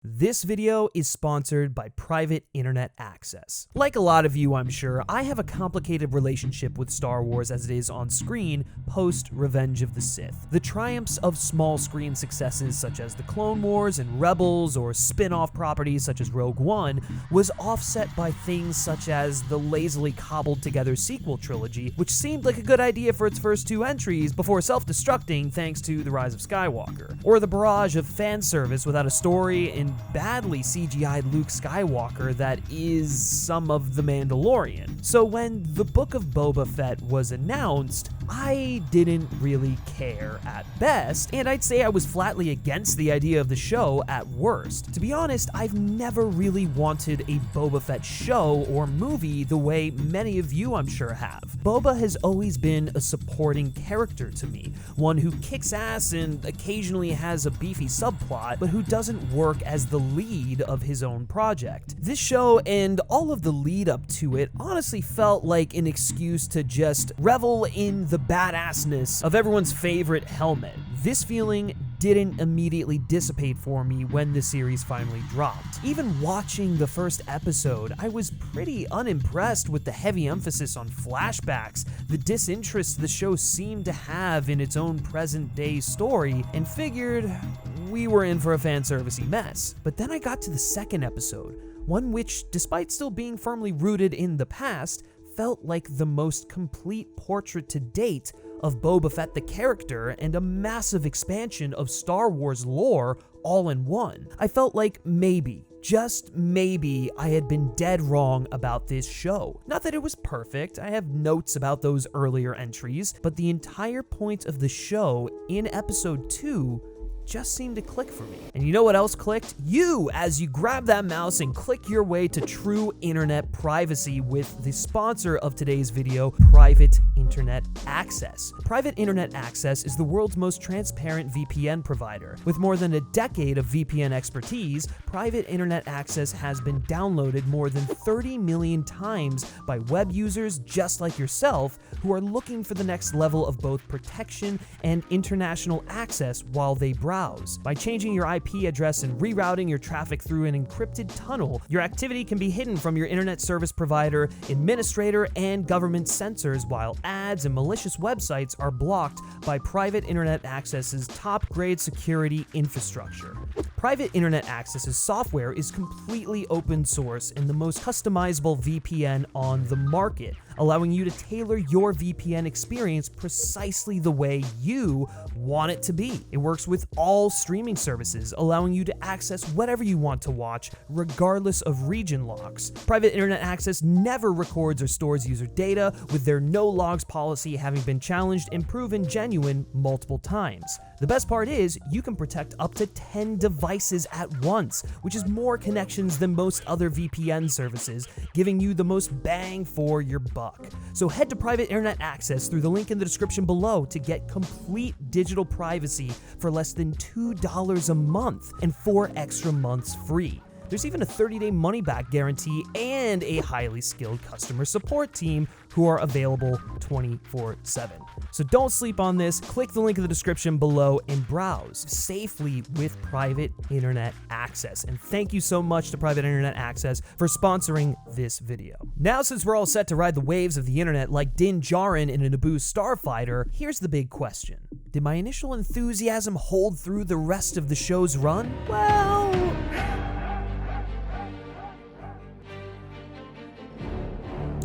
This video is sponsored by Private Internet Access. Like a lot of you, I'm sure, I have a complicated relationship with Star Wars as it is on screen post Revenge of the Sith. The triumphs of small screen successes such as the Clone Wars and Rebels or spin-off properties such as Rogue One was offset by things such as the lazily cobbled together sequel trilogy, which seemed like a good idea for its first two entries before self-destructing thanks to The Rise of Skywalker. Or the barrage of fan service without a story and badly CGI'd Luke Skywalker that is some of The Mandalorian. So when the Book of Boba Fett was announced, I didn't really care at best, and I'd say I was flatly against the idea of the show at worst. To be honest, I've never really wanted a Boba Fett show or movie the way many of you I'm sure have. Boba has always been a supporting character to me, one who kicks ass and occasionally has a beefy subplot, but who doesn't work as the lead of his own project. This show and all of the lead up to it honestly felt like an excuse to just revel in the badassness of everyone's favorite helmet. This feeling didn't immediately dissipate for me when the series finally dropped. Even watching the first episode, I was pretty unimpressed with the heavy emphasis on flashbacks, the disinterest the show seemed to have in its own present-day story, and figured we were in for a fan-servicey mess. But then I got to the second episode, one which, despite still being firmly rooted in the past, felt like the most complete portrait to date of Boba Fett the character and a massive expansion of Star Wars lore all in one. I felt like maybe, just maybe, I had been dead wrong about this show. Not that it was perfect, I have notes about those earlier entries, but the entire point of the show in episode 2 just seemed to click for me. And you know what else clicked? You, as you grab that mouse and click your way to true internet privacy with the sponsor of today's video, Private Internet Access. Private Internet Access is the world's most transparent VPN provider. With more than a decade of VPN expertise, Private Internet Access has been downloaded more than 30 million times by web users just like yourself who are looking for the next level of both protection and international access while they browse. By changing your IP address and rerouting your traffic through an encrypted tunnel, your activity can be hidden from your internet service provider, administrator, and government censors, while ads and malicious websites are blocked by Private Internet Access's top-grade security infrastructure. Private Internet Access's software is completely open source and the most customizable VPN on the market, allowing you to tailor your VPN experience precisely the way you want it to be. It works with all streaming services, allowing you to access whatever you want to watch, regardless of region locks. Private Internet Access never records or stores user data, with their no logs policy having been challenged and proven genuine multiple times. The best part is, you can protect up to 10 devices at once, which is more connections than most other VPN services, giving you the most bang for your buck. So head to Private Internet Access through the link in the description below to get complete digital privacy for less than $2 a month and 4 extra months free. There's even a 30-day money-back guarantee and a highly skilled customer support team who are available 24/7. So don't sleep on this. Click the link in the description below and browse safely with Private Internet Access. And thank you so much to Private Internet Access for sponsoring this video. Now, since we're all set to ride the waves of the internet like Din Djarin in a Naboo Starfighter, here's the big question. Did my initial enthusiasm hold through the rest of the show's run? Well,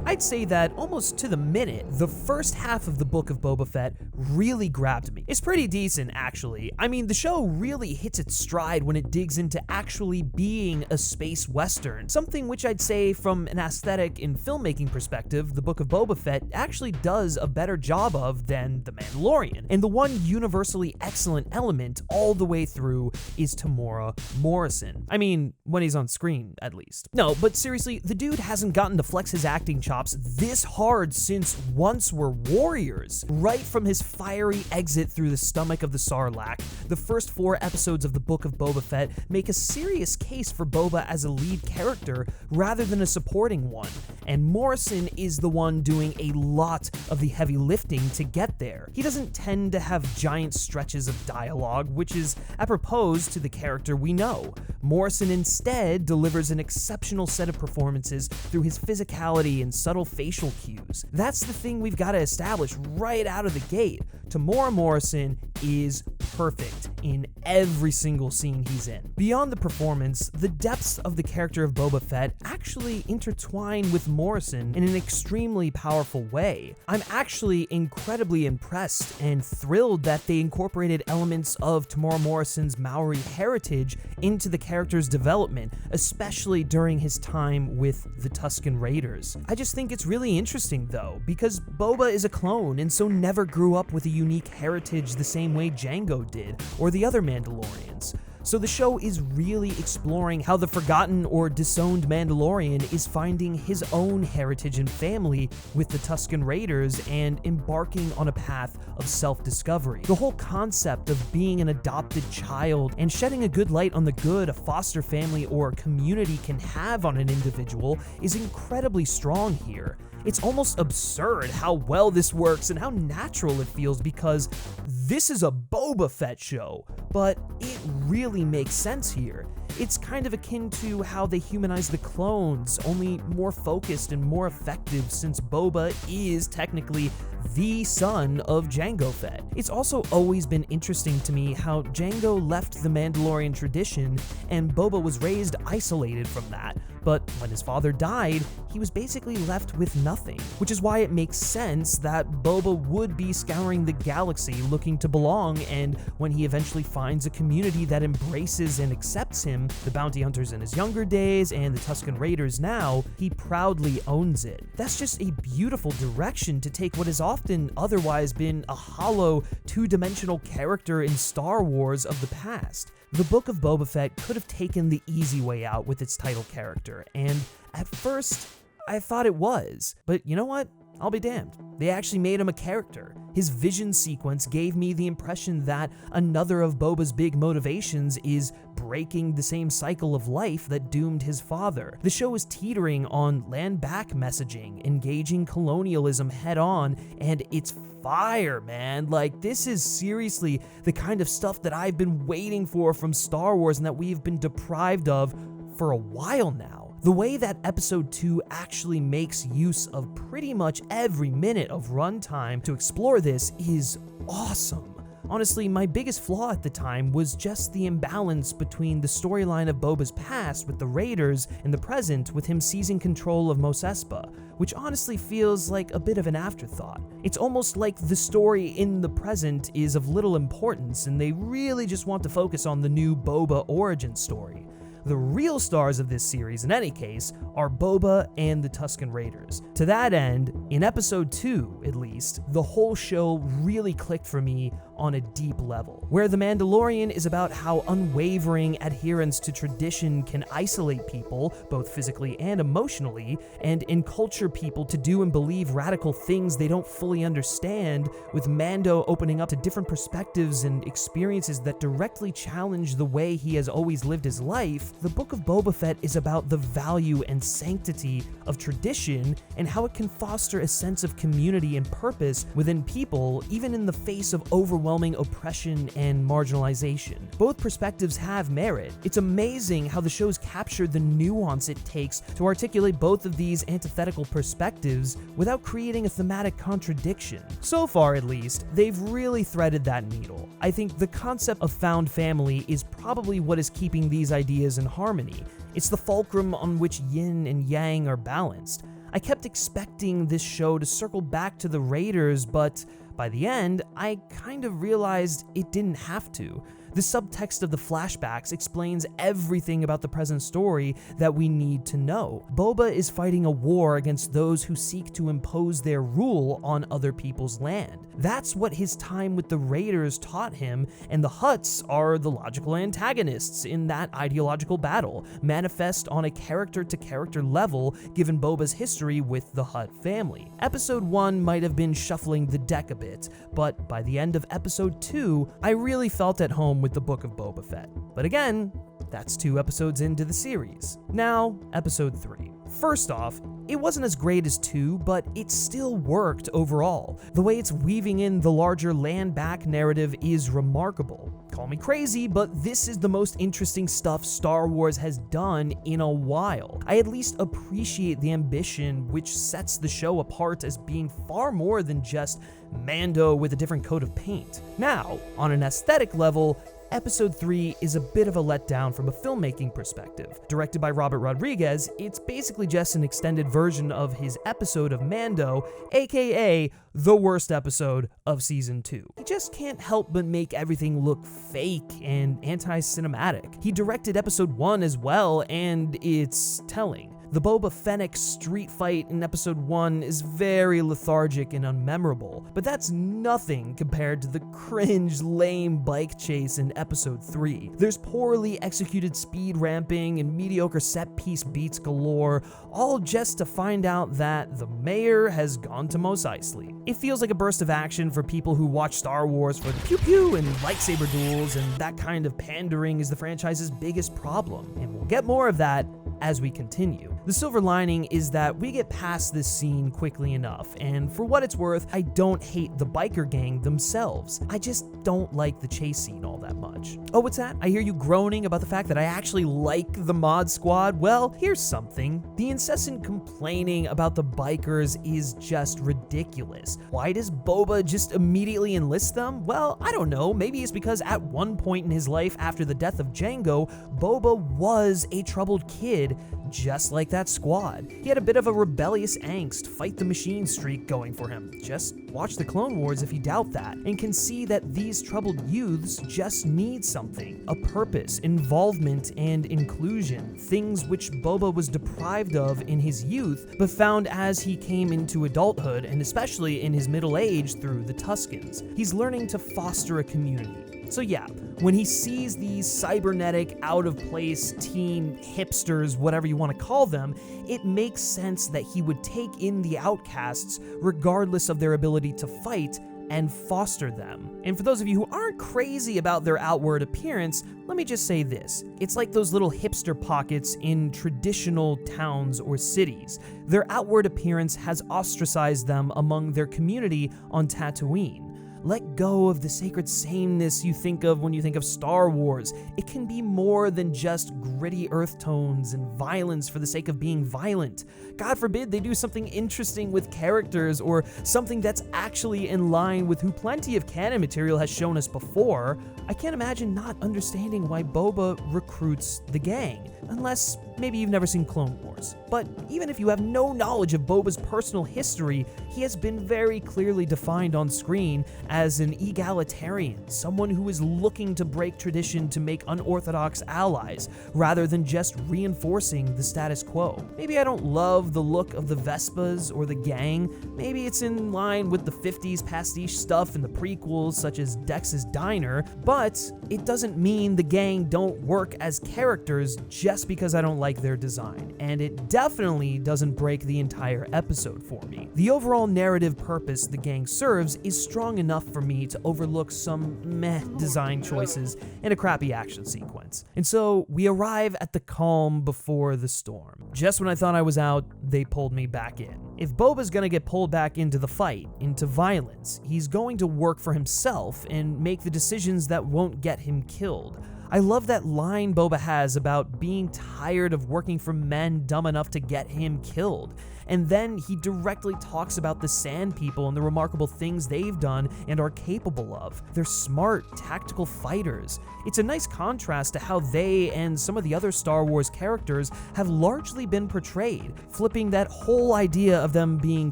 I'd say that almost to the minute, the first half of the Book of Boba Fett really grabbed me. It's pretty decent, actually. I mean, the show really hits its stride when it digs into actually being a space western, something which I'd say from an aesthetic and filmmaking perspective, the Book of Boba Fett actually does a better job of than The Mandalorian. And the one universally excellent element all the way through is Temeura Morrison. I mean, when he's on screen, at least. No, but seriously, the dude hasn't gotten to flex his acting chops this hard since Once Were Warriors. Right from his fiery exit through the stomach of the Sarlacc, the first 4 episodes of the Book of Boba Fett make a serious case for Boba as a lead character rather than a supporting one. and Morrison is the one doing a lot of the heavy lifting to get there. He doesn't tend to have giant stretches of dialogue, which is apropos to the character we know. Morrison instead delivers an exceptional set of performances through his physicality and subtle facial cues. That's the thing we've got to establish right out of the gate. Temeura Morrison is perfect in every single scene he's in. Beyond the performance, the depths of the character of Boba Fett actually intertwine with Morrison in an extremely powerful way. I'm actually incredibly impressed and thrilled that they incorporated elements of Temeura Morrison's Maori heritage into the character's development, especially during his time with the Tusken Raiders. I just think it's really interesting though, because Boba is a clone and so never grew up with a unique heritage the same way Jango did, or the other Mandalorians. So the show is really exploring how the forgotten or disowned Mandalorian is finding his own heritage and family with the Tusken Raiders and embarking on a path of self-discovery. The whole concept of being an adopted child and shedding a good light on the good a foster family or community can have on an individual is incredibly strong here. It's almost absurd how well this works and how natural it feels because this is a Boba Fett show, but it really makes sense here. It's kind of akin to how they humanize the clones, only more focused and more effective since Boba is technically the son of Jango Fett. It's also always been interesting to me how Jango left the Mandalorian tradition and Boba was raised isolated from that, but when his father died, he was basically left with nothing, which is why it makes sense that Boba would be scouring the galaxy looking to belong, and when he eventually finds a community that embraces and accepts him, the bounty hunters in his younger days and the Tusken Raiders now, he proudly owns it. That's just a beautiful direction to take what has often otherwise been a hollow, two-dimensional character in Star Wars of the past. The Book of Boba Fett could have taken the easy way out with its title character, and at first, I thought it was. But you know what? I'll be damned. They actually made him a character. His vision sequence gave me the impression that another of Boba's big motivations is breaking the same cycle of life that doomed his father. The show is teetering on land back messaging, engaging colonialism head on, and it's fire, man. Like, this is seriously the kind of stuff that I've been waiting for from Star Wars and that we've been deprived of for a while now. The way that Episode 2 actually makes use of pretty much every minute of runtime to explore this is awesome. Honestly, my biggest flaw at the time was just the imbalance between the storyline of Boba's past with the Raiders and the present with him seizing control of Mos Espa, which honestly feels like a bit of an afterthought. It's almost like the story in the present is of little importance and they really just want to focus on the new Boba origin story. The real stars of this series, in any case, are Boba and the Tusken Raiders. To that end, in Episode 2, at least, the whole show really clicked for me on a deep level, where The Mandalorian is about how unwavering adherence to tradition can isolate people, both physically and emotionally, and enculture people to do and believe radical things they don't fully understand, with Mando opening up to different perspectives and experiences that directly challenge the way he has always lived his life. The Book of Boba Fett is about the value and sanctity of tradition and how it can foster a sense of community and purpose within people, even in the face of overwhelming oppression and marginalization. Both perspectives have merit. It's amazing how the show's captured the nuance it takes to articulate both of these antithetical perspectives without creating a thematic contradiction. So far, at least, they've really threaded that needle. I think the concept of found family is probably what is keeping these ideas in harmony. It's the fulcrum on which yin and yang are balanced. I kept expecting this show to circle back to the Raiders, but by the end, I kind of realized it didn't have to. The subtext of the flashbacks explains everything about the present story that we need to know. Boba is fighting a war against those who seek to impose their rule on other people's land. That's what his time with the Raiders taught him, and the Hutts are the logical antagonists in that ideological battle, manifest on a character-to-character level given Boba's history with the Hutt family. Episode 1 might have been shuffling the deck a bit, but by the end of Episode 2, I really felt at home with the Book of Boba Fett. But again, that's 2 episodes into the series. Now, Episode 3. First off, It wasn't as great as 2, but it still worked overall. The way it's weaving in the larger land-back narrative is remarkable. Call me crazy, but this is the most interesting stuff Star Wars has done in a while. I at least appreciate the ambition, which sets the show apart as being far more than just Mando with a different coat of paint. Now, on an aesthetic level, Episode 3 is a bit of a letdown from a filmmaking perspective. Directed by Robert Rodriguez, it's basically just an extended version of his episode of Mando, aka the worst episode of Season 2. He just can't help but make everything look fake and anti-cinematic. He directed Episode 1 as well, and it's telling. The Boba Fett street fight in Episode 1 is very lethargic and unmemorable, but that's nothing compared to the cringe, lame bike chase in Episode 3. There's poorly executed speed ramping and mediocre set-piece beats galore, all just to find out that the mayor has gone to Mos Eisley. It feels like a burst of action for people who watch Star Wars for the pew-pew and lightsaber duels, and that kind of pandering is the franchise's biggest problem, and we'll get more of that as we continue. The silver lining is that we get past this scene quickly enough, and for what it's worth, I don't hate the biker gang themselves. I just don't like the chase scene all that much. Oh, what's that? I hear you groaning about the fact that I actually like the mod squad. Well, here's something. The incessant complaining about the bikers is just ridiculous. Why does Boba just immediately enlist them? Well, I don't know. Maybe it's because at one point in his life after the death of Jango, Boba was a troubled kid, just like that squad. He had a bit of a rebellious angst, fight the machine streak going for him. Just watch the Clone Wars if you doubt that, and can see that these troubled youths just need something. A purpose, involvement, and inclusion. Things which Boba was deprived of in his youth, but found as he came into adulthood, and especially in his middle age through the Tuskens. He's learning to foster a community. So yeah, when he sees these cybernetic, out-of-place teen hipsters, whatever you want to call them, it makes sense that he would take in the outcasts regardless of their ability to fight and foster them. And for those of you who aren't crazy about their outward appearance, let me just say this. It's like those little hipster pockets in traditional towns or cities. Their outward appearance has ostracized them among their community on Tatooine. Let go of the sacred sameness you think of when you think of Star Wars. It can be more than just gritty earth tones and violence for the sake of being violent. God forbid they do something interesting with characters or something that's actually in line with who plenty of canon material has shown us before. I can't imagine not understanding why Boba recruits the gang, unless maybe you've never seen Clone Wars. But even if you have no knowledge of Boba's personal history, he has been very clearly defined on screen as an egalitarian, someone who is looking to break tradition to make unorthodox allies, rather than just reinforcing the status quo. Maybe I don't love the look of the Vespas or the gang. Maybe it's in line with the 50s pastiche stuff in the prequels, such as Dex's Diner, but it doesn't mean the gang don't work as characters just because I don't like their design, and it definitely doesn't break the entire episode for me. The overall narrative purpose the gang serves is strong enough for me to overlook some meh design choices and a crappy action sequence. And so we arrive at the calm before the storm. Just when I thought I was out, they pulled me back in. If Boba's gonna get pulled back into the fight, into violence, he's going to work for himself and make the decisions that won't get him killed. I love that line Boba has about being tired of working for men dumb enough to get him killed. And then he directly talks about the Sand People and the remarkable things they've done and are capable of. They're smart, tactical fighters. It's a nice contrast to how they and some of the other Star Wars characters have largely been portrayed, flipping that whole idea of them being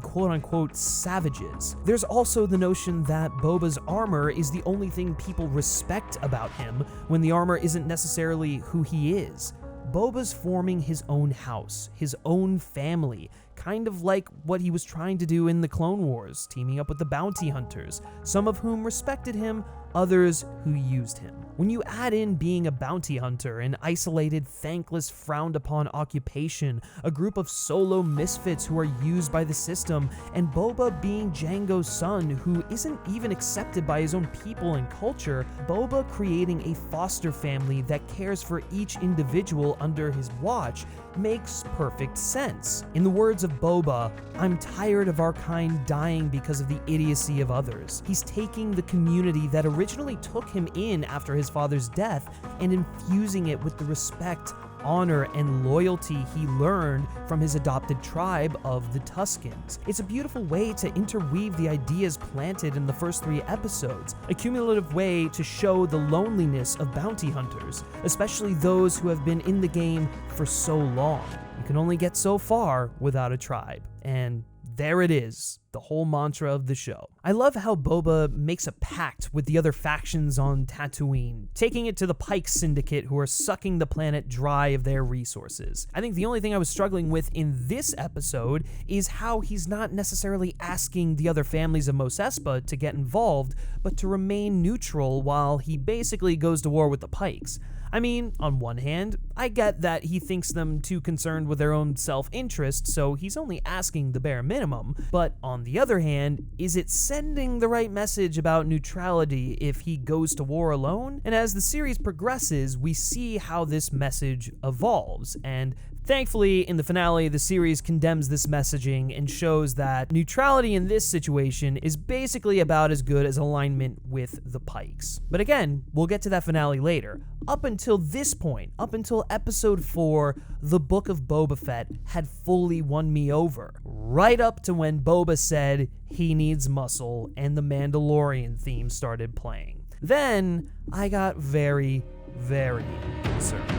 quote-unquote savages. There's also the notion that Boba's armor is the only thing people respect about him, when the armor isn't necessarily who he is. Boba's forming his own house, his own family, kind of like what he was trying to do in the Clone Wars, teaming up with the bounty hunters, some of whom respected him, others who used him. When you add in being a bounty hunter, an isolated, thankless, frowned-upon occupation, a group of solo misfits who are used by the system, and Boba being Jango's son, who isn't even accepted by his own people and culture, Boba creating a foster family that cares for each individual under his watch makes perfect sense. In the words of Boba, "I'm tired of our kind dying because of the idiocy of others." He's taking the community that originally took him in after his father's death and infusing it with the respect, honor, and loyalty he learned from his adopted tribe of the Tuskens. It's a beautiful way to interweave the ideas planted in the first 3 episodes, a cumulative way to show the loneliness of bounty hunters, especially those who have been in the game for so long. You can only get so far without a tribe, and there it is, the whole mantra of the show. I love how Boba makes a pact with the other factions on Tatooine, taking it to the Pike Syndicate, who are sucking the planet dry of their resources. I think the only thing I was struggling with in this episode is how he's not necessarily asking the other families of Mos Espa to get involved, but to remain neutral while he basically goes to war with the Pikes. I mean, on one hand, I get that he thinks them too concerned with their own self-interest, so he's only asking the bare minimum, but on the other hand, is it sending the right message about neutrality if he goes to war alone? And as the series progresses, we see how this message evolves, and thankfully, in the finale, the series condemns this messaging and shows that neutrality in this situation is basically about as good as alignment with the Pikes. But again, we'll get to that finale later. Up until this point, up until episode 4, the Book of Boba Fett had fully won me over. Right up to when Boba said he needs muscle and the Mandalorian theme started playing. Then, I got very, very concerned.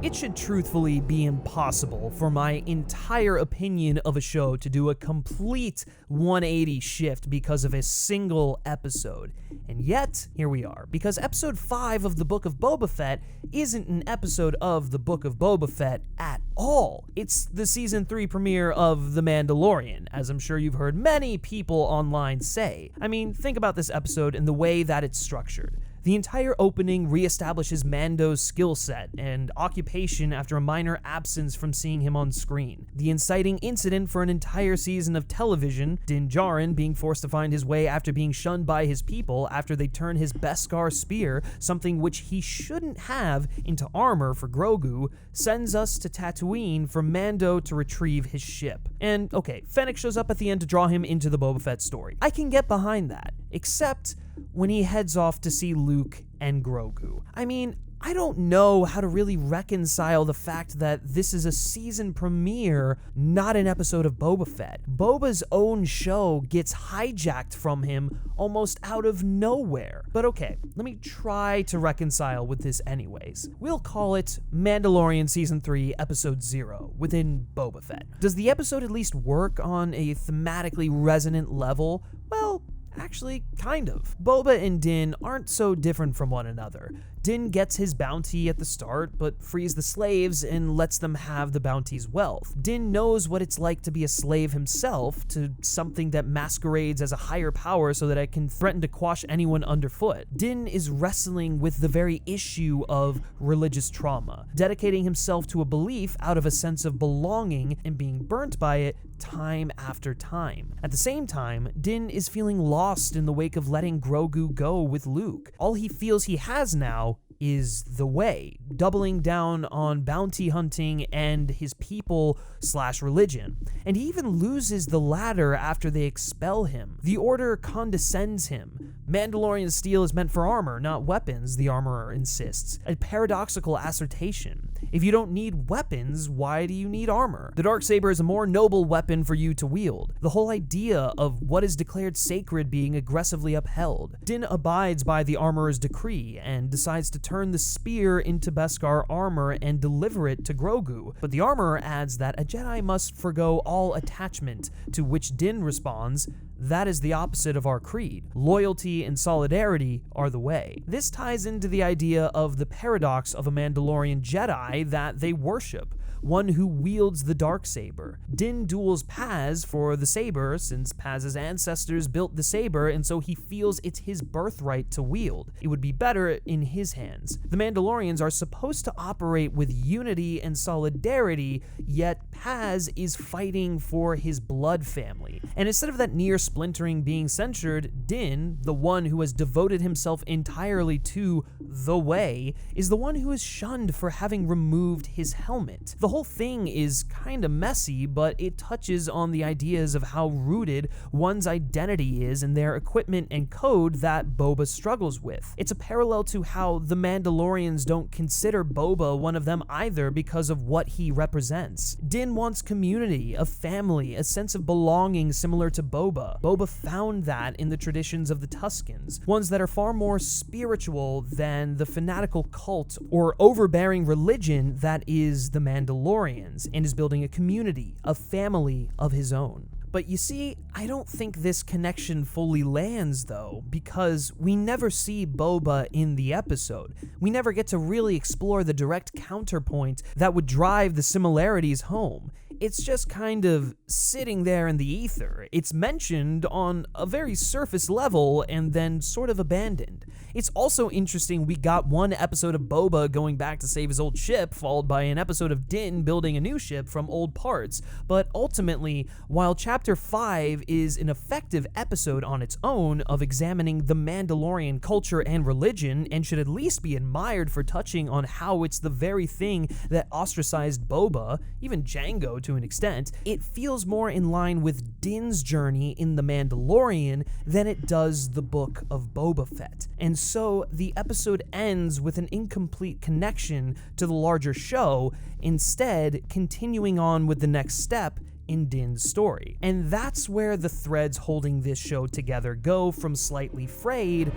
It should truthfully be impossible for my entire opinion of a show to do a complete 180 shift because of a single episode. And yet, here we are, because episode 5 of the Book of Boba Fett isn't an episode of the Book of Boba Fett at all. It's the season 3 premiere of The Mandalorian, as I'm sure you've heard many people online say. I mean, think about this episode and the way that it's structured. The entire opening reestablishes Mando's skill set and occupation after a minor absence from seeing him on screen. The inciting incident for an entire season of television, Djarin being forced to find his way after being shunned by his people after they turn his Beskar spear, something which he shouldn't have, into armor for Grogu, sends us to Tatooine for Mando to retrieve his ship. And okay, Fennec shows up at the end to draw him into the Boba Fett story. I can get behind that, except when he heads off to see Luke and Grogu. I mean, I don't know how to really reconcile the fact that this is a season premiere, not an episode of Boba Fett. Boba's own show gets hijacked from him almost out of nowhere. But okay, let me try to reconcile with this anyways. We'll call it Mandalorian Season 3, Episode 0, within Boba Fett. Does the episode at least work on a thematically resonant level? Well, actually, kind of. Boba and Din aren't so different from one another. Din gets his bounty at the start, but frees the slaves and lets them have the bounty's wealth. Din knows what it's like to be a slave himself, to something that masquerades as a higher power so that it can threaten to quash anyone underfoot. Din is wrestling with the very issue of religious trauma, dedicating himself to a belief out of a sense of belonging and being burnt by it time after time. At the same time, Din is feeling lost in the wake of letting Grogu go with Luke. All he feels he has now is the way, doubling down on bounty hunting and his people/religion. And he even loses the latter after they expel him. The Order condescends him. Mandalorian steel is meant for armor, not weapons, the armorer insists. A paradoxical assertion. If you don't need weapons, why do you need armor? The Darksaber is a more noble weapon for you to wield. The whole idea of what is declared sacred being aggressively upheld. Din abides by the armorer's decree and decides to turn the spear into Beskar armor and deliver it to Grogu, but the armorer adds that a Jedi must forgo all attachment, to which Din responds, "That is the opposite of our creed. Loyalty and solidarity are the way." This ties into the idea of the paradox of a Mandalorian Jedi that they worship. one who wields the Darksaber. Din duels Paz for the saber, since Paz's ancestors built the saber, and so he feels it's his birthright to wield. It would be better in his hands. The Mandalorians are supposed to operate with unity and solidarity, yet Paz is fighting for his blood family. And instead of that near splintering being censured, Din, the one who has devoted himself entirely to the way, is the one who is shunned for having removed his helmet. The whole thing is kinda messy, but it touches on the ideas of how rooted one's identity is in their equipment and code that Boba struggles with. It's a parallel to how the Mandalorians don't consider Boba one of them either because of what he represents. Din wants community, a family, a sense of belonging similar to Boba. Boba found that in the traditions of the Tuskens, ones that are far more spiritual than the fanatical cult or overbearing religion that is the Mandalorians, and is building a community, a family of his own. But you see, I don't think this connection fully lands though, because we never see Boba in the episode. We never get to really explore the direct counterpoint that would drive the similarities home. It's just kind of sitting there in the ether. It's mentioned on a very surface level and then sort of abandoned. It's also interesting we got one episode of Boba going back to save his old ship, followed by an episode of Din building a new ship from old parts. But ultimately, while Chapter 5 is an effective episode on its own of examining the Mandalorian culture and religion, and should at least be admired for touching on how it's the very thing that ostracized Boba, even Jango to an extent, it feels more in line with Din's journey in The Mandalorian than it does the Book of Boba Fett. And so the episode ends with an incomplete connection to the larger show, instead continuing on with the next step in Din's story. And that's where the threads holding this show together go from slightly frayed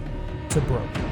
to broken.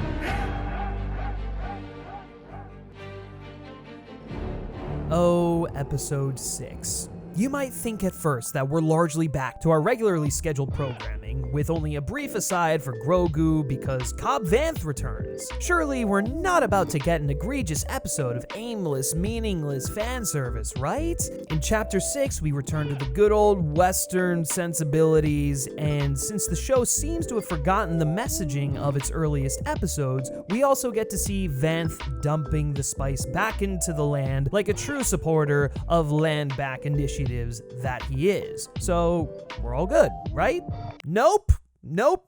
Oh, episode 6. You might think at first that we're largely back to our regularly scheduled programming, with only a brief aside for Grogu because Cobb Vanth returns. Surely we're not about to get an egregious episode of aimless, meaningless fan service, right? In Chapter 6, we return to the good old Western sensibilities, and since the show seems to have forgotten the messaging of its earliest episodes, we also get to see Vanth dumping the spice back into the land like a true supporter of land back initiatives that he is. So we're all good, right? Nope, no,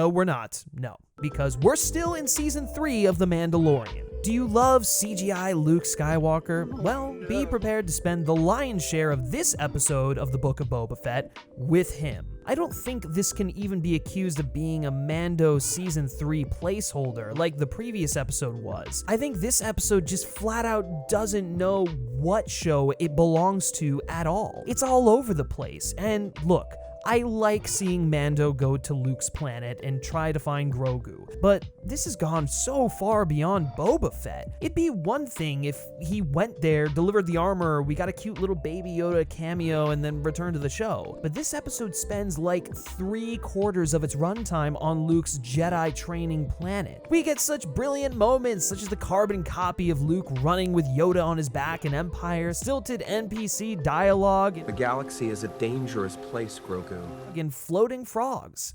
we're not. No, because we're still in season 3 of The Mandalorian. Do you love CGI Luke Skywalker? Well, be prepared to spend the lion's share of this episode of the Book of Boba Fett with him. I don't think this can even be accused of being a Mando Season 3 placeholder like the previous episode was. I think this episode just flat out doesn't know what show it belongs to at all. It's all over the place, and look, I like seeing Mando go to Luke's planet and try to find Grogu, but this has gone so far beyond Boba Fett. It'd be one thing if he went there, delivered the armor, we got a cute little Baby Yoda cameo, and then returned to the show. But this episode spends like 3/4 of its runtime on Luke's Jedi training planet. We get such brilliant moments, such as the carbon copy of Luke running with Yoda on his back in Empire, stilted NPC dialogue. The galaxy is a dangerous place, Grogu. And floating frogs.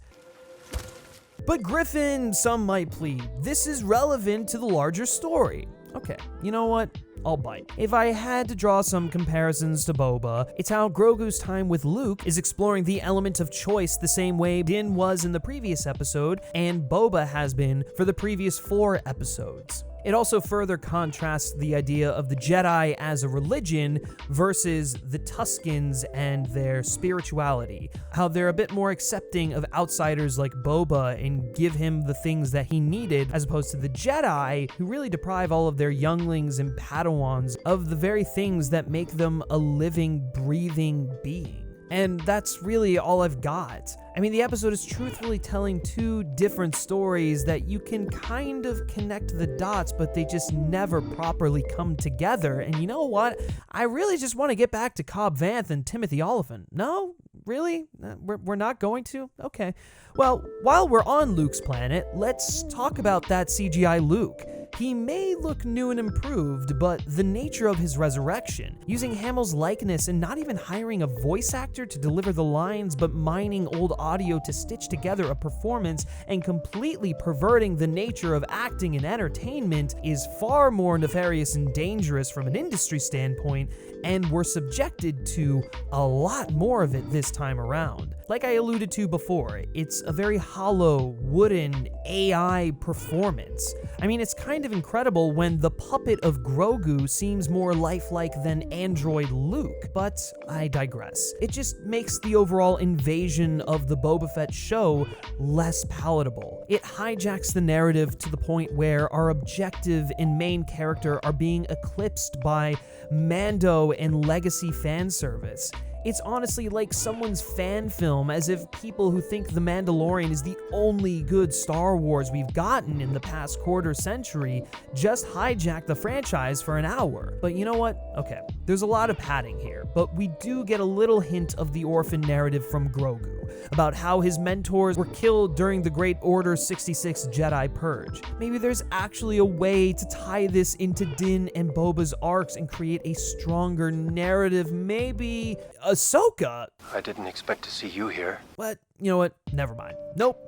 But Griffin, some might plead, this is relevant to the larger story. Okay, you know what? I'll bite. If I had to draw some comparisons to Boba, it's how Grogu's time with Luke is exploring the element of choice the same way Din was in the previous episode, and Boba has been for the previous 4 episodes. It also further contrasts the idea of the Jedi as a religion versus the Tuskens and their spirituality. How they're a bit more accepting of outsiders like Boba and give him the things that he needed, as opposed to the Jedi, who really deprive all of their younglings and Padawans of the very things that make them a living, breathing being. And that's really all I've got. I mean, the episode is truthfully telling 2 different stories that you can kind of connect the dots, but they just never properly come together. And you know what? I really just want to get back to Cobb Vanth and Timothy Olyphant. No? Really? We're not going to? Okay. Well, while we're on Luke's planet, let's talk about that CGI Luke. He may look new and improved, but the nature of his resurrection, using Hamill's likeness and not even hiring a voice actor to deliver the lines, but mining old audio to stitch together a performance and completely perverting the nature of acting and entertainment, is far more nefarious and dangerous from an industry standpoint, and we're subjected to a lot more of it this time around. Like I alluded to before, it's a very hollow, wooden AI performance. I mean, it's kind of incredible when the puppet of Grogu seems more lifelike than android Luke, but I digress. It just makes the overall invasion of the Boba Fett show less palatable. It hijacks the narrative to the point where our objective and main character are being eclipsed by Mando and legacy fan service. It's honestly like someone's fan film, as if people who think The Mandalorian is the only good Star Wars we've gotten in the past quarter century just hijacked the franchise for an hour. But you know what? Okay, there's a lot of padding here, but we do get a little hint of the orphan narrative from Grogu, about how his mentors were killed during the Great Order 66 Jedi Purge. Maybe there's actually a way to tie this into Din and Boba's arcs and create a stronger narrative. Maybe Ahsoka. I didn't expect to see you here. But you know what? Never mind. Nope.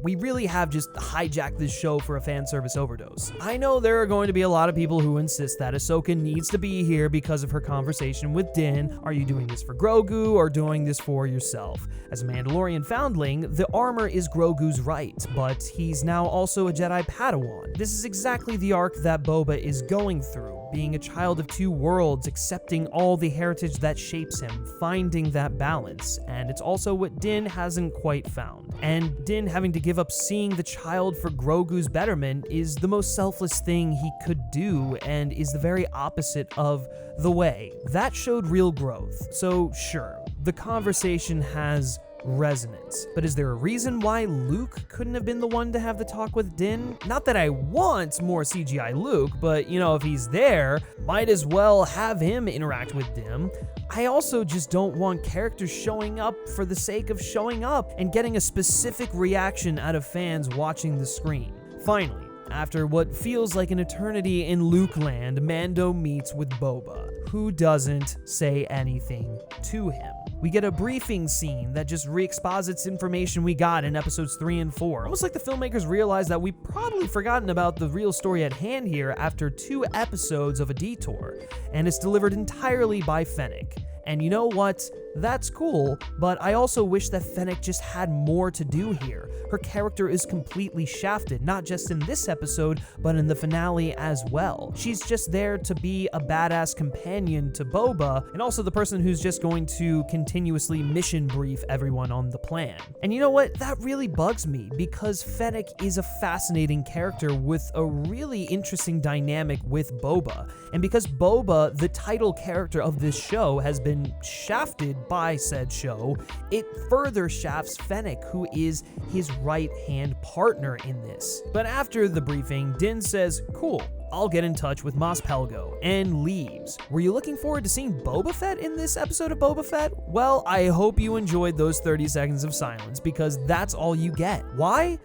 We really have just hijacked this show for a fan service overdose. I know there are going to be a lot of people who insist that Ahsoka needs to be here because of her conversation with Din. Are you doing this for Grogu or doing this for yourself? As a Mandalorian foundling, the armor is Grogu's right, but he's now also a Jedi Padawan. This is exactly the arc that Boba is going through, being a child of two worlds, accepting all the heritage that shapes him, finding that balance, and it's also what Din hasn't quite found. And Din having to give up seeing the child for Grogu's betterment is the most selfless thing he could do, and is the very opposite of the way. That showed real growth. So sure, the conversation has resonance. But is there a reason why Luke couldn't have been the one to have the talk with Din? Not that I want more CGI Luke, but you know, if he's there, might as well have him interact with Din. I also just don't want characters showing up for the sake of showing up and getting a specific reaction out of fans watching the screen. Finally, after what feels like an eternity in Luke land, Mando meets with Boba, who doesn't say anything to him. We get a briefing scene that just re-exposits information we got in episodes 3 and 4. Almost like the filmmakers realized that we've probably forgotten about the real story at hand here after 2 episodes of a detour, and it's delivered entirely by Fennec. And you know what? That's cool, but I also wish that Fennec just had more to do here. Her character is completely shafted, not just in this episode, but in the finale as well. She's just there to be a badass companion to Boba, and also the person who's just going to continuously mission brief everyone on the plan. And you know what? That really bugs me, because Fennec is a fascinating character with a really interesting dynamic with Boba. And because Boba, the title character of this show, has been shafted by said show, it further shafts Fennec, who is his right-hand partner in this. But after the briefing, Din says, cool, I'll get in touch with Mos Pelgo, and leaves. Were you looking forward to seeing Boba Fett in this episode of Boba Fett? Well, I hope you enjoyed those 30 seconds of silence, because that's all you get. Why?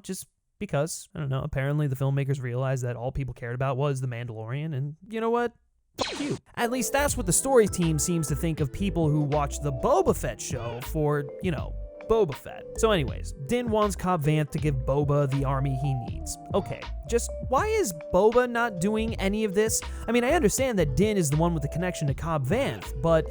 Just because, I don't know, apparently the filmmakers realized that all people cared about was The Mandalorian, and you know what? Fuck you. At least that's what the story team seems to think of people who watch the Boba Fett show for, Boba Fett. So anyways, Din wants Cobb Vanth to give Boba the army he needs. Okay, just why is Boba not doing any of this? I mean, I understand that Din is the one with the connection to Cobb Vanth, but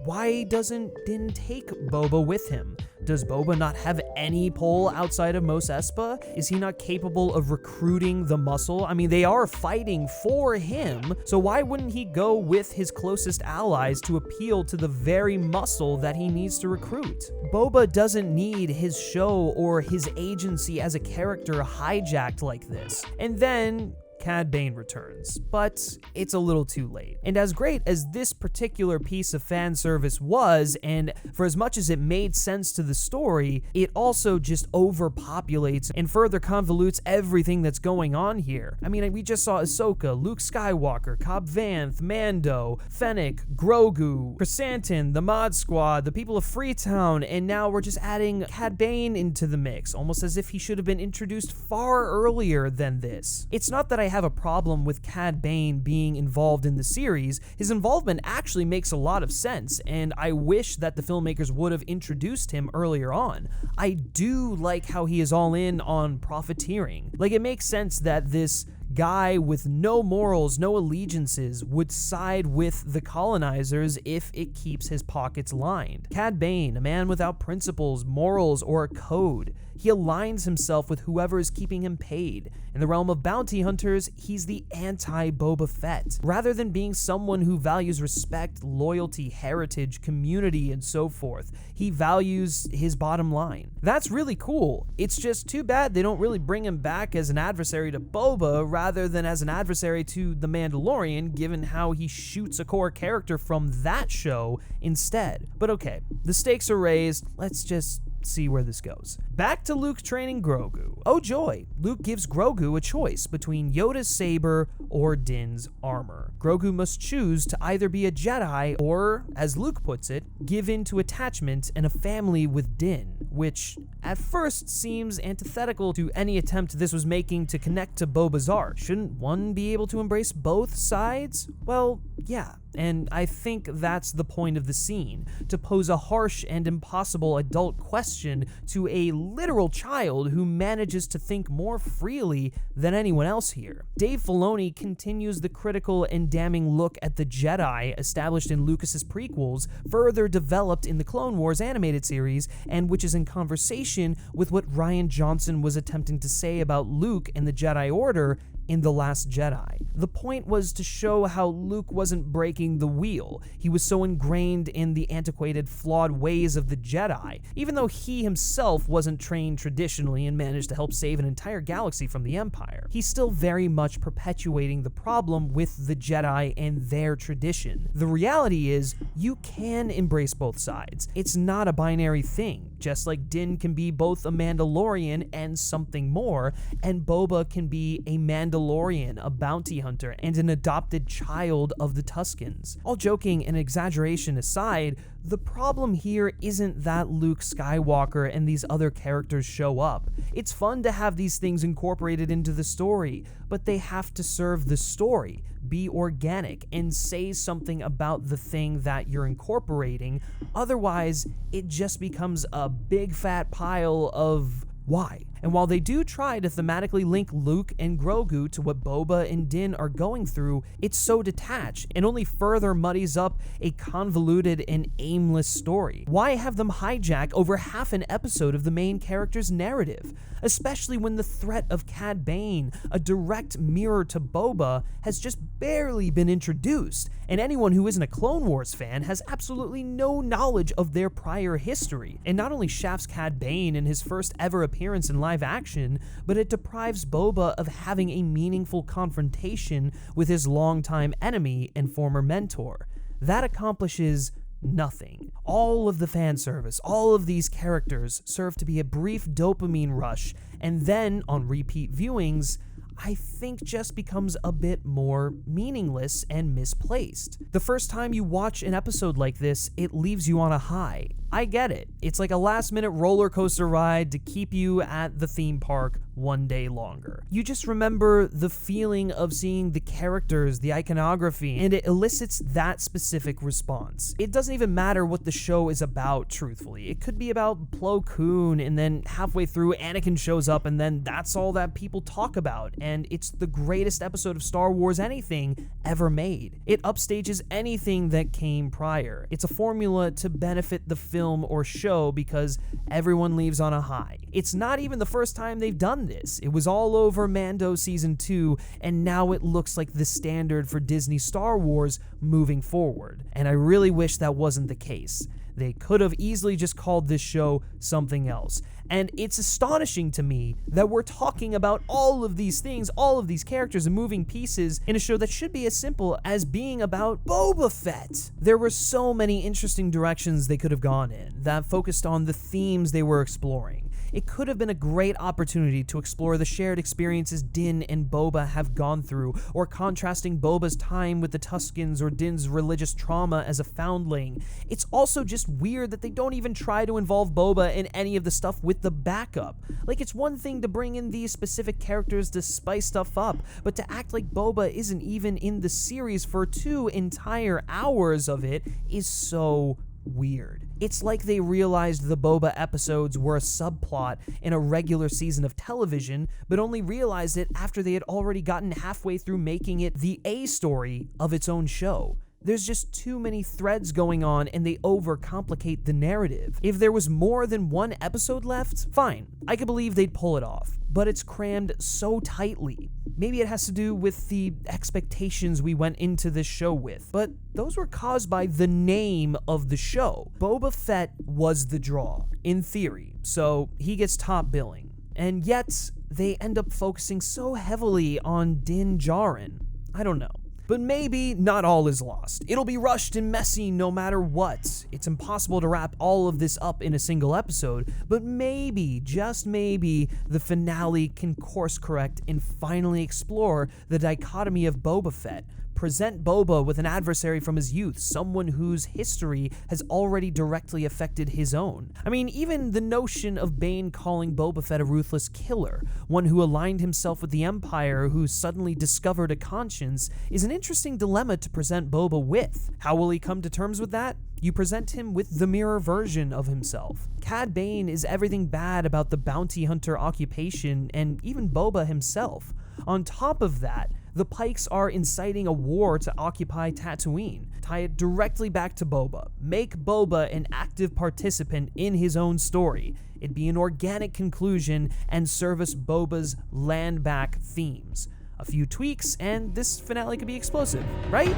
why doesn't Din take Boba with him? Does Boba not have any pull outside of Mos Espa? Is he not capable of recruiting the muscle? I mean, they are fighting for him, so why wouldn't he go with his closest allies to appeal to the very muscle that he needs to recruit? Boba doesn't need his show or his agency as a character hijacked like this. And then Cad Bane returns, but it's a little too late. And as great as this particular piece of fan service was, and for as much as it made sense to the story, it also just overpopulates and further convolutes everything that's going on here. I mean, we just saw Ahsoka, Luke Skywalker, Cobb Vanth, Mando, Fennec, Grogu, Chrysanthemum, the Mod Squad, the people of Freetown, and now we're just adding Cad Bane into the mix, almost as if he should have been introduced far earlier than this. It's not that I have a problem with Cad Bane being involved in the series. His involvement actually makes a lot of sense, and I wish that the filmmakers would have introduced him earlier on. I do like how he is all in on profiteering. Like, it makes sense that this guy with no morals, no allegiances, would side with the colonizers if it keeps his pockets lined. Cad Bane, a man without principles, morals, or a code. He aligns himself with whoever is keeping him paid. In the realm of bounty hunters, he's the anti-Boba Fett. Rather than being someone who values respect, loyalty, heritage, community, and so forth, he values his bottom line. That's really cool. It's just too bad they don't really bring him back as an adversary to Boba rather than as an adversary to the Mandalorian, given how he shoots a core character from that show instead. But okay, the stakes are raised. Let's just see where this goes. Back to Luke training Grogu. Oh joy, Luke gives Grogu a choice between Yoda's saber or Din's armor. Grogu must choose to either be a Jedi or, as Luke puts it, give in to attachment and a family with Din, which at first seems antithetical to any attempt this was making to connect to Boba's arc. Shouldn't one be able to embrace both sides? Well, yeah. And I think that's the point of the scene, to pose a harsh and impossible adult question to a literal child who manages to think more freely than anyone else here. Dave Filoni continues the critical and damning look at the Jedi established in Lucas's prequels, further developed in the Clone Wars animated series, and which is in conversation with what Rian Johnson was attempting to say about Luke and the Jedi Order in The Last Jedi. The point was to show how Luke wasn't breaking the wheel. He was so ingrained in the antiquated, flawed ways of the Jedi. Even though he himself wasn't trained traditionally and managed to help save an entire galaxy from the Empire, he's still very much perpetuating the problem with the Jedi and their tradition. The reality is, you can embrace both sides. It's not a binary thing. Just like Din can be both a Mandalorian and something more, and Boba can be a Mandalorian, a bounty hunter, and an adopted child of the Tuskens. All joking and exaggeration aside, the problem here isn't that Luke Skywalker and these other characters show up. It's fun to have these things incorporated into the story, but they have to serve the story, be organic, and say something about the thing that you're incorporating. Otherwise, it just becomes a big fat pile of why. And while they do try to thematically link Luke and Grogu to what Boba and Din are going through, it's so detached and only further muddies up a convoluted and aimless story. Why have them hijack over half an episode of the main character's narrative? Especially when the threat of Cad Bane, a direct mirror to Boba, has just barely been introduced, and anyone who isn't a Clone Wars fan has absolutely no knowledge of their prior history. And not only shafts Cad Bane in his first ever appearance in live action, but it deprives Boba of having a meaningful confrontation with his longtime enemy and former mentor. That accomplishes nothing. All of the fan service, all of these characters serve to be a brief dopamine rush, and then, on repeat viewings, I think just becomes a bit more meaningless and misplaced. The first time you watch an episode like this, it leaves you on a high. I get it. It's like a last-minute roller coaster ride to keep you at the theme park one day longer. You just remember the feeling of seeing the characters, the iconography, and it elicits that specific response. It doesn't even matter what the show is about, truthfully. It could be about Plo Koon, and then halfway through, Anakin shows up, and then that's all that people talk about, and it's the greatest episode of Star Wars anything ever made. It upstages anything that came prior. It's a formula to benefit the film or show because everyone leaves on a high. It's not even the first time they've done this. It was all over Mando Season 2, and now it looks like the standard for Disney Star Wars moving forward. And I really wish that wasn't the case. They could have easily just called this show something else. And it's astonishing to me that we're talking about all of these things, all of these characters and moving pieces in a show that should be as simple as being about Boba Fett. There were so many interesting directions they could have gone in that focused on the themes they were exploring. It could have been a great opportunity to explore the shared experiences Din and Boba have gone through, or contrasting Boba's time with the Tuskens or Din's religious trauma as a foundling. It's also just weird that they don't even try to involve Boba in any of the stuff with the backup. Like, it's one thing to bring in these specific characters to spice stuff up, but to act like Boba isn't even in the series for 2 entire hours of it is so weird. It's like they realized the Boba episodes were a subplot in a regular season of television, but only realized it after they had already gotten halfway through making it the A story of its own show. There's just too many threads going on and they overcomplicate the narrative. If there was more than 1 episode left, fine, I could believe they'd pull it off, but it's crammed so tightly. Maybe it has to do with the expectations we went into this show with, but those were caused by the name of the show. Boba Fett was the draw, in theory, so he gets top billing. And yet, they end up focusing so heavily on Din Djarin. I don't know. But maybe not all is lost. It'll be rushed and messy no matter what. It's impossible to wrap all of this up in a single episode, but maybe, just maybe, the finale can course correct and finally explore the dichotomy of Boba Fett. Present Boba with an adversary from his youth, someone whose history has already directly affected his own. I mean, even the notion of Bane calling Boba Fett a ruthless killer, one who aligned himself with the Empire, who suddenly discovered a conscience, is an interesting dilemma to present Boba with. How will he come to terms with that? You present him with the mirror version of himself. Cad Bane is everything bad about the bounty hunter occupation and even Boba himself. On top of that, the Pikes are inciting a war to occupy Tatooine. Tie it directly back to Boba. Make Boba an active participant in his own story. It'd be an organic conclusion and service Boba's land-back themes. A few tweaks and this finale could be explosive, right?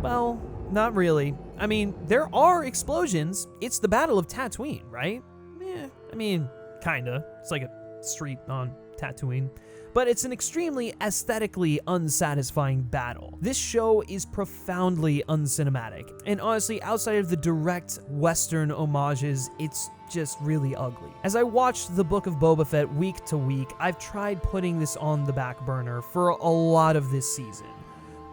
Well, not really. I mean, there are explosions. It's the Battle of Tatooine, right? Kinda. It's like a street on Tatooine. But it's an extremely aesthetically unsatisfying battle. This show is profoundly uncinematic, and honestly, outside of the direct Western homages, it's just really ugly. As I watched the Book of Boba Fett week to week, I've tried putting this on the back burner for a lot of this season.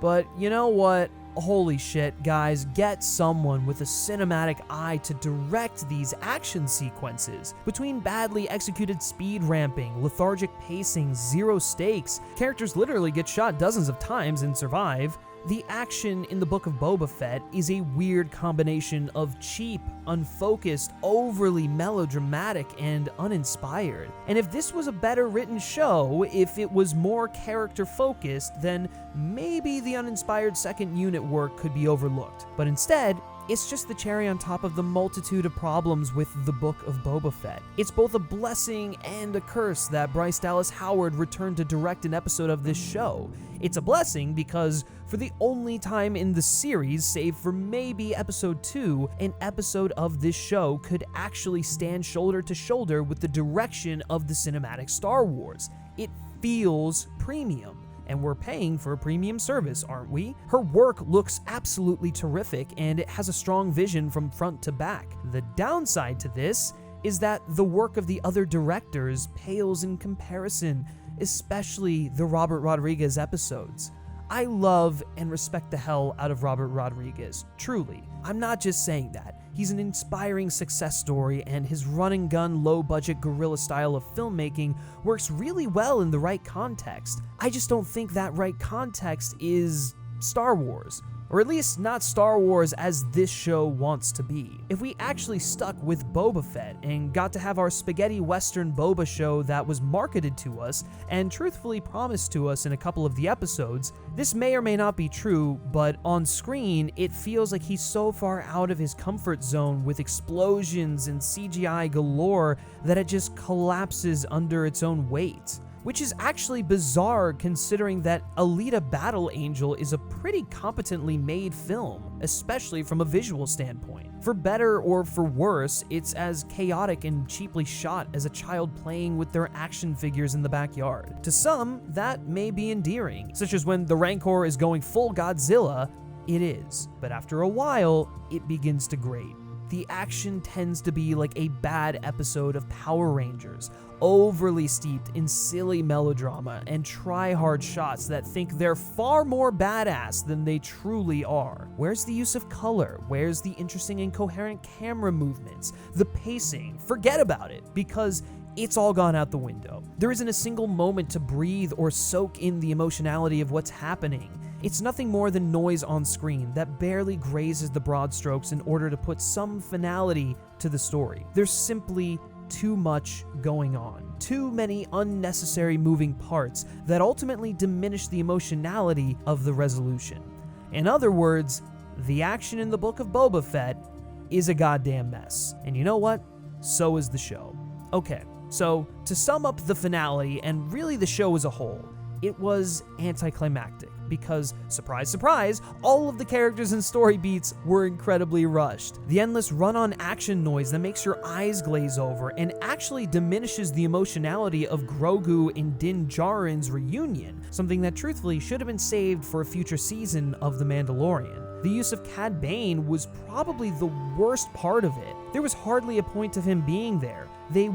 But you know what? Holy shit, guys, get someone with a cinematic eye to direct these action sequences. Between badly executed speed ramping, lethargic pacing, zero stakes, characters literally get shot dozens of times and survive. The action in the Book of Boba Fett is a weird combination of cheap, unfocused, overly melodramatic, and uninspired. And if this was a better written show, if it was more character-focused, then maybe the uninspired second unit work could be overlooked. But instead, it's just the cherry on top of the multitude of problems with the Book of Boba Fett. It's both a blessing and a curse that Bryce Dallas Howard returned to direct an episode of this show. It's a blessing because, for the only time in the series, save for maybe episode 2, an episode of this show could actually stand shoulder to shoulder with the direction of the cinematic Star Wars. It feels premium. And we're paying for a premium service, aren't we? Her work looks absolutely terrific, and it has a strong vision from front to back. The downside to this is that the work of the other directors pales in comparison, especially the Robert Rodriguez episodes. I love and respect the hell out of Robert Rodriguez, truly. I'm not just saying that. He's an inspiring success story, and his run-and-gun, low-budget guerrilla style of filmmaking works really well in the right context. I just don't think that right context is Star Wars. Or at least not Star Wars as this show wants to be. If we actually stuck with Boba Fett and got to have our spaghetti western Boba show that was marketed to us and truthfully promised to us in a couple of the episodes, this may or may not be true, but on screen, it feels like he's so far out of his comfort zone with explosions and CGI galore that it just collapses under its own weight. which is actually bizarre considering that Alita Battle Angel is a pretty competently made film, especially from a visual standpoint. For better or for worse, it's as chaotic and cheaply shot as a child playing with their action figures in the backyard. To some, that may be endearing, such as when the Rancor is going full Godzilla. It is, but after a while, it begins to grate. The action tends to be like a bad episode of Power Rangers, overly steeped in silly melodrama and try-hard shots that think they're far more badass than they truly are. Where's the use of color? Where's the interesting and coherent camera movements? The pacing? Forget about it, because it's all gone out the window. There isn't a single moment to breathe or soak in the emotionality of what's happening. It's nothing more than noise on screen that barely grazes the broad strokes in order to put some finality to the story. There's simply too much going on. Too many unnecessary moving parts that ultimately diminish the emotionality of the resolution. In other words, the action in the Book of Boba Fett is a goddamn mess. And you know what? So is the show. Okay, so to sum up the finale and really the show as a whole, it was anticlimactic because, surprise, surprise, all of the characters and story beats were incredibly rushed. The endless run-on action noise that makes your eyes glaze over and actually diminishes the emotionality of Grogu and Din Djarin's reunion, something that truthfully should have been saved for a future season of The Mandalorian. The use of Cad Bane was probably the worst part of it. There was hardly a point of him being there. They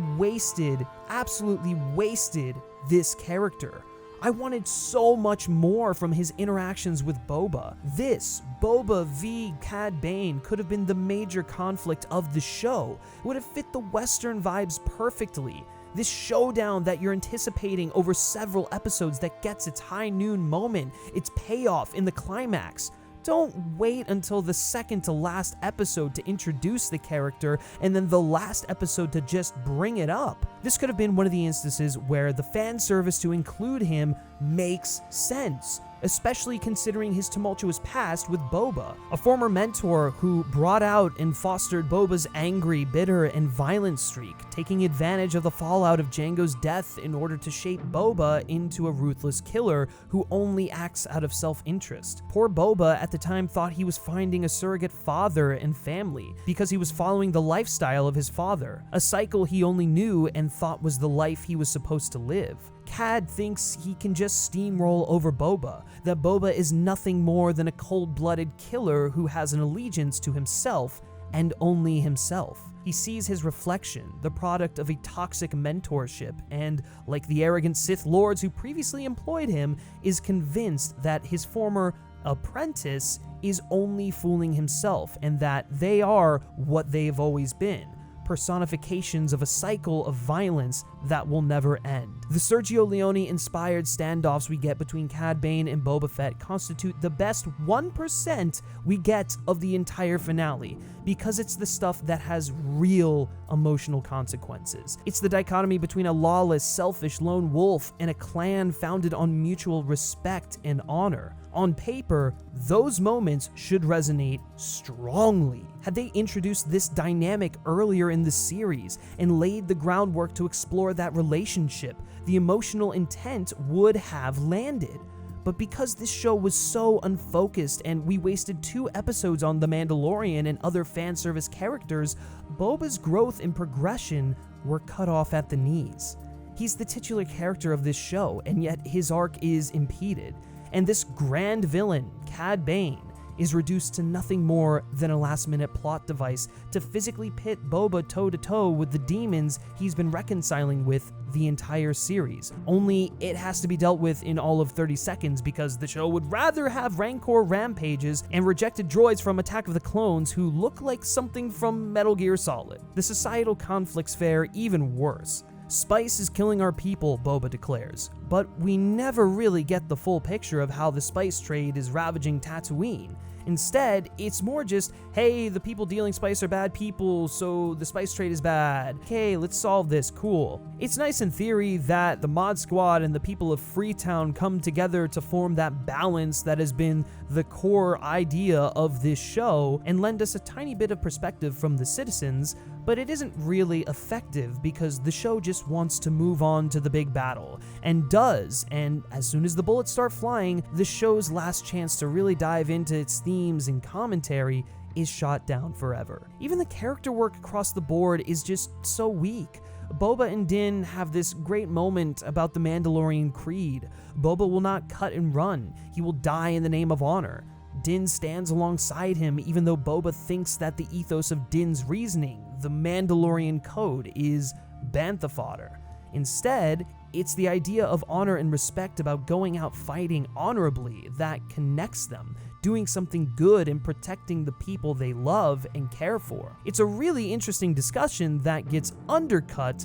absolutely wasted this character. I wanted so much more from his interactions with Boba. This, Boba v. Cad Bane, could have been the major conflict of the show. It would have fit the Western vibes perfectly. This showdown that you're anticipating over several episodes that gets its high noon moment, its payoff in the climax. Don't wait until the second to last episode to introduce the character and then the last episode to just bring it up. This could have been one of the instances where the fan service to include him makes sense, especially considering his tumultuous past with Boba, a former mentor who brought out and fostered Boba's angry, bitter, and violent streak, taking advantage of the fallout of Jango's death in order to shape Boba into a ruthless killer who only acts out of self-interest. Poor Boba at the time thought he was finding a surrogate father and family because he was following the lifestyle of his father, a cycle he only knew and thought was the life he was supposed to live. Cad thinks he can just steamroll over Boba, that Boba is nothing more than a cold-blooded killer who has an allegiance to himself and only himself. He sees his reflection, the product of a toxic mentorship, and, like the arrogant Sith Lords who previously employed him, is convinced that his former apprentice is only fooling himself and that they are what they've always been. Personifications of a cycle of violence that will never end. The Sergio Leone-inspired standoffs we get between Cad Bane and Boba Fett constitute the best 1% we get of the entire finale, because it's the stuff that has real emotional consequences. It's the dichotomy between a lawless, selfish lone wolf and a clan founded on mutual respect and honor. On paper, those moments should resonate strongly. Had they introduced this dynamic earlier in the series and laid the groundwork to explore that relationship, the emotional intent would have landed. But because this show was so unfocused and we wasted 2 episodes on The Mandalorian and other fan service characters, Boba's growth and progression were cut off at the knees. He's the titular character of this show, and yet his arc is impeded. And this grand villain, Cad Bane, is reduced to nothing more than a last-minute plot device to physically pit Boba toe-to-toe with the demons he's been reconciling with the entire series. Only it has to be dealt with in all of 30 seconds because the show would rather have Rancor rampages and rejected droids from Attack of the Clones who look like something from Metal Gear Solid. The societal conflicts fare even worse. Spice is killing our people, Boba declares, but we never really get the full picture of how the spice trade is ravaging Tatooine. Instead, it's more just, hey, the people dealing spice are bad people, so the spice trade is bad. Okay, let's solve this, cool. It's nice in theory that the Mod Squad and the people of Freetown come together to form that balance that has been the core idea of this show and lend us a tiny bit of perspective from the citizens, but it isn't really effective because the show just wants to move on to the big battle, and does, and as soon as the bullets start flying, the show's last chance to really dive into its themes and commentary is shot down forever. Even the character work across the board is just so weak. Boba and Din have this great moment about the Mandalorian creed. Boba will not cut and run. He will die in the name of honor. Din stands alongside him even though Boba thinks that the ethos of Din's reasoning, the Mandalorian code, is bantha fodder. Instead, it's the idea of honor and respect about going out fighting honorably that connects them, doing something good and protecting the people they love and care for. It's a really interesting discussion that gets undercut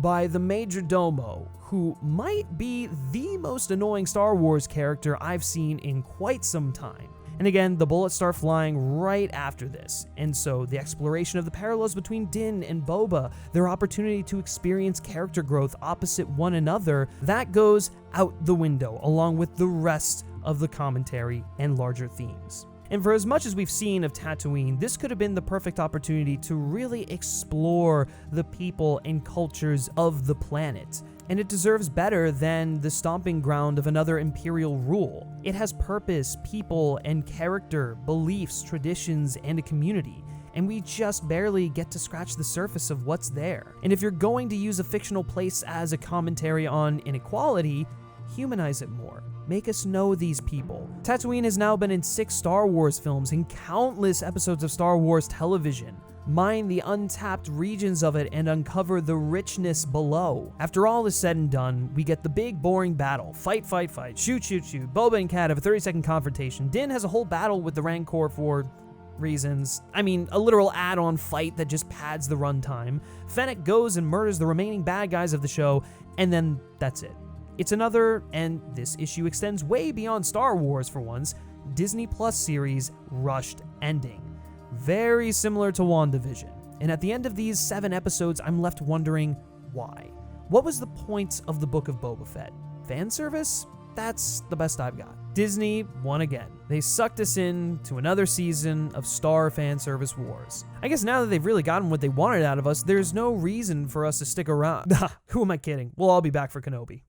by the Major Domo, who might be the most annoying Star Wars character I've seen in quite some time. And again, the bullets start flying right after this, and so the exploration of the parallels between Din and Boba, their opportunity to experience character growth opposite one another, that goes out the window along with the rest of the commentary and larger themes. And for as much as we've seen of Tatooine, this could have been the perfect opportunity to really explore the people and cultures of the planet. And it deserves better than the stomping ground of another imperial rule. It has purpose, people, and character, beliefs, traditions, and a community. And we just barely get to scratch the surface of what's there. And if you're going to use a fictional place as a commentary on inequality, humanize it more. Make us know these people. Tatooine has now been in 6 Star Wars films and countless episodes of Star Wars television. Mine the untapped regions of it and uncover the richness below. After all is said and done, we get the big boring battle. Fight, fight, fight. Shoot, shoot, shoot. Boba and Cad have a 30-second confrontation. Din has a whole battle with the Rancor for reasons. I mean, a literal add-on fight that just pads the runtime. Fennec goes and murders the remaining bad guys of the show, and then that's it. It's another, and this issue extends way beyond Star Wars for once, Disney Plus series rushed ending. Very similar to WandaVision. And at the end of these 7 episodes, I'm left wondering why. What was the point of the Book of Boba Fett? Fan service? That's the best I've got. Disney won again. They sucked us in to another season of Star fan service wars. I guess now that they've really gotten what they wanted out of us, there's no reason for us to stick around. Who am I kidding? We'll all be back for Kenobi.